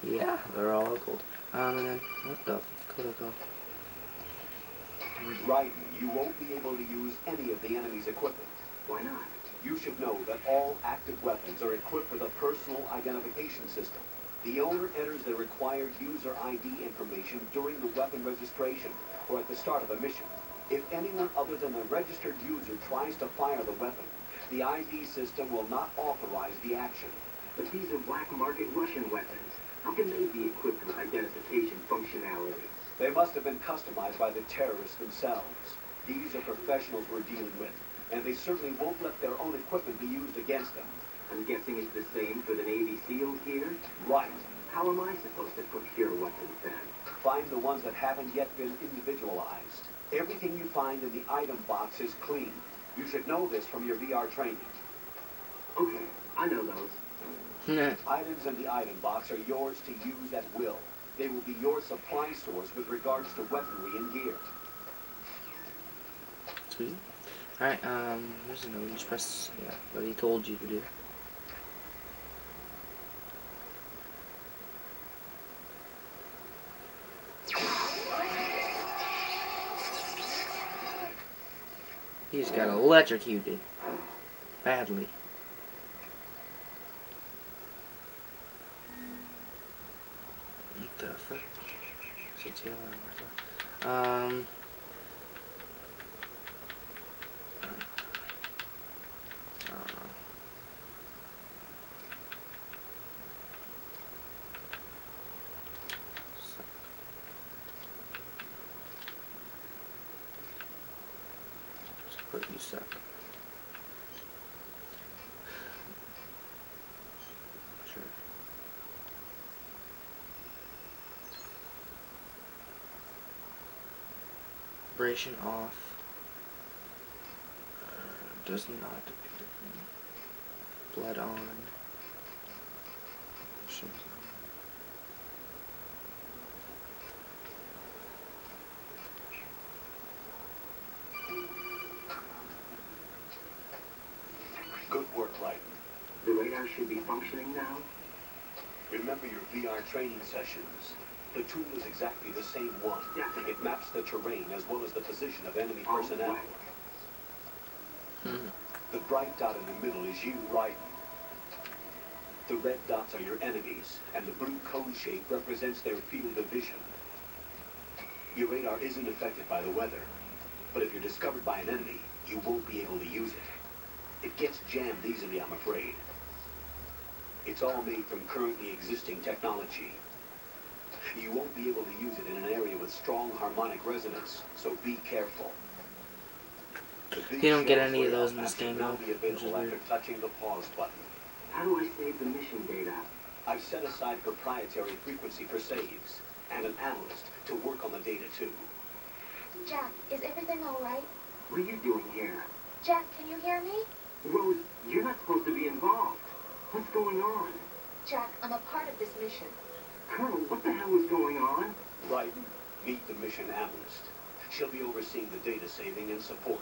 Yeah, they're all occult. And then, what the critical? Right, you won't be able to use any of the enemy's equipment. Why not? You should know that all active weapons are equipped with a personal identification system. The owner enters their required user ID information during the weapon registration or at the start of a mission. If anyone other than the registered user tries to fire the weapon, the ID system will not authorize the action. But these are black market Russian weapons. How can they be equipped with identification functionality? They must have been customized by the terrorists themselves. These are professionals we're dealing with, and they certainly won't let their own equipment be used against them. I'm guessing it's the same for the Navy SEALs here? Right. How am I supposed to procure weapons then? Find the ones that haven't yet been individualized. Everything you find in the item box is clean. You should know this from your VR training. Okay, I know those. Items in the item box are yours to use at will. They will be your supply source with regards to weaponry and gear. Sweet. Alright, there's a note. Just press, yeah, what he told you to do. He just got electrocuted. Badly. What the fuck? Put you suck. Sure. Vibration off. Does not appear. Blood on. Good work, Lighton. The radar should be functioning now? Remember your VR training sessions. The tool is exactly the same one. It maps the terrain as well as the position of enemy personnel. The bright dot in the middle is you, Lighton. The red dots are your enemies, and the blue cone shape represents their field of vision. Your radar isn't affected by the weather, but if you're discovered by an enemy, you won't be able to use it. It gets jammed easily, I'm afraid. It's all made from currently existing technology. You won't be able to use it in an area with strong harmonic resonance, so be careful. You don't get any of those in this game, now be available after touching the pause button. How do I save the mission data? I've set aside proprietary frequency for saves, and an analyst to work on the data too. Jack, is everything all right? What are you doing here? Jack, can you hear me? Rose, you're not supposed to be involved. What's going on? Jack, I'm a part of this mission. Colonel, what the hell is going on? Ryden, meet the mission analyst. She'll be overseeing the data saving and support.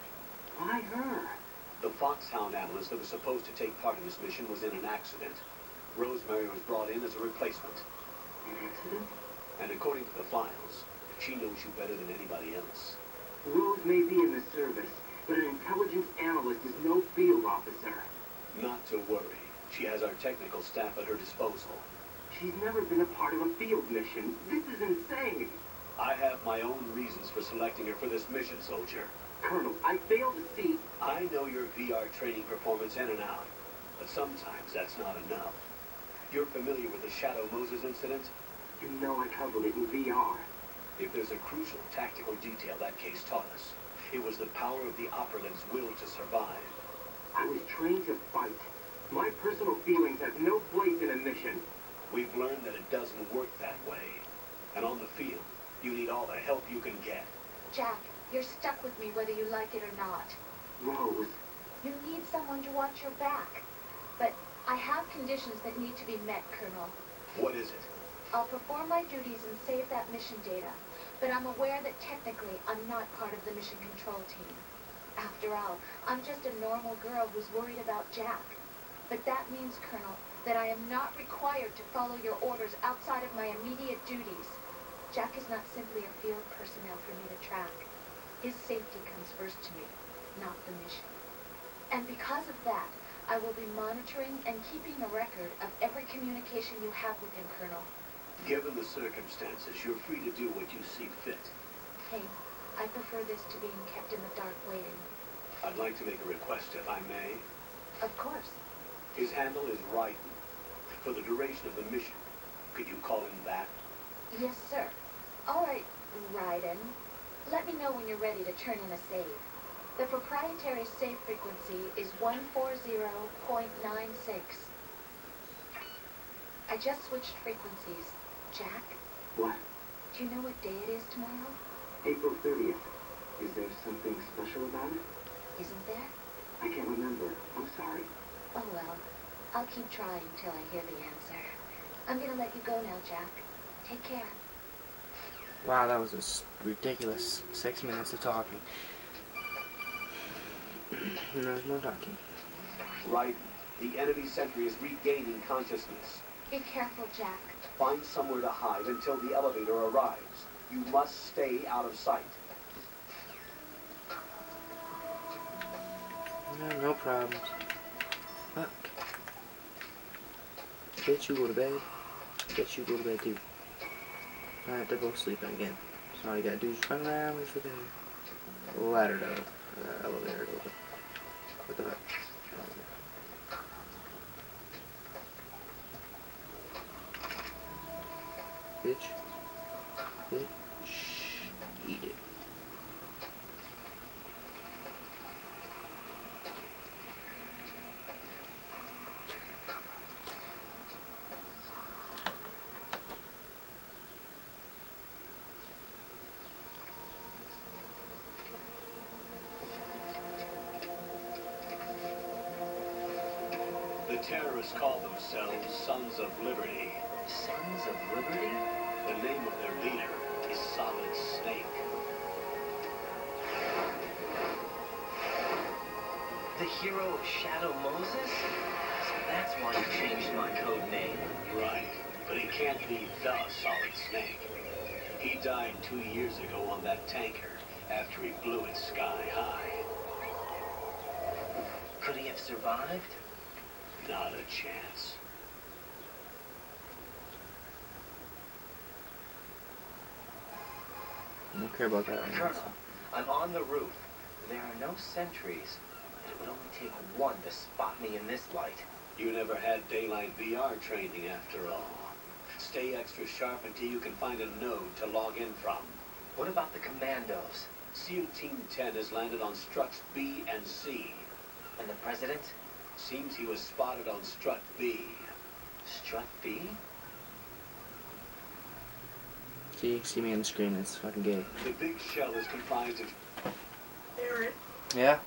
Why her? The Foxhound analyst that was supposed to take part in this mission was in an accident. Rosemary was brought in as a replacement. An accident? And according to the files, she knows you better than anybody else. Rose may be in the service, but an intelligence analyst is no field officer. Not to worry. She has our technical staff at her disposal. She's never been a part of a field mission. This is insane. I have my own reasons for selecting her for this mission, soldier. Colonel, I fail to see... I know your VR training performance in and out, but sometimes that's not enough. You're familiar with the Shadow Moses incident? You know I covered it in VR. If there's a crucial tactical detail that case taught us, it was the power of the operative's will to survive. I was trained to fight. My personal feelings have no place in a mission. We've learned that it doesn't work that way. And on the field, you need all the help you can get. Jack, you're stuck with me whether you like it or not. Rose. You need someone to watch your back. But I have conditions that need to be met, Colonel. What is it? I'll perform my duties and save that mission data, but I'm aware that technically I'm not part of the mission control team. After all, I'm just a normal girl who's worried about Jack. But that means, Colonel, that I am not required to follow your orders outside of my immediate duties. Jack is not simply a field personnel for me to track. His safety comes first to me, not the mission. And because of that, I will be monitoring and keeping a record of every communication you have with him, Colonel. Given the circumstances, you're free to do what you see fit. Hey, I prefer this to being kept in the dark waiting. I'd like to make a request, if I may. Of course. His handle is Raiden. For the duration of the mission, could you call him that? Yes, sir. All right, Raiden. Let me know when you're ready to turn in a save. The proprietary save frequency is 140.96. I just switched frequencies. Jack, What? do you know what day it is tomorrow? April 30th. Is there something special about it? Isn't there? I can't remember. I'm sorry. Oh well, I'll keep trying till I hear the answer. I'm gonna let you go now, Jack. Take care. Wow, that was a ridiculous 6 minutes of talking. There's more talking. Raiden, the enemy sentry is regaining consciousness. Be careful, Jack. Find somewhere to hide until the elevator arrives. You must stay out of sight. No problems. Fuck. Bitch, you go to bed. Bitch, you go to bed too. Alright, they're both sleeping again. So all you gotta do is run around with the ladder to the elevator to open. What the fuck? Bitch. Bitch. Eat it. The terrorists call themselves Sons of Liberty. Sons of Liberty? The name of their leader is Solid Snake. The hero of Shadow Moses? So that's why you changed my code name. Right, but he can't be the Solid Snake. He died 2 years ago on that tanker after he blew it sky high. Could he have survived? Not a chance. I don't care about that right now. Colonel, I'm on the roof. There are no sentries. It would only take one to spot me in this light. You never had daylight VR training after all. Stay extra sharp until you can find a node to log in from. What about the commandos? SEAL Team 10 has landed on struts B and C. And the president? Seems he was spotted on strut B. Strut B? See me on the screen, it's fucking gay. The big shell is comprised of... Aaron, Yeah?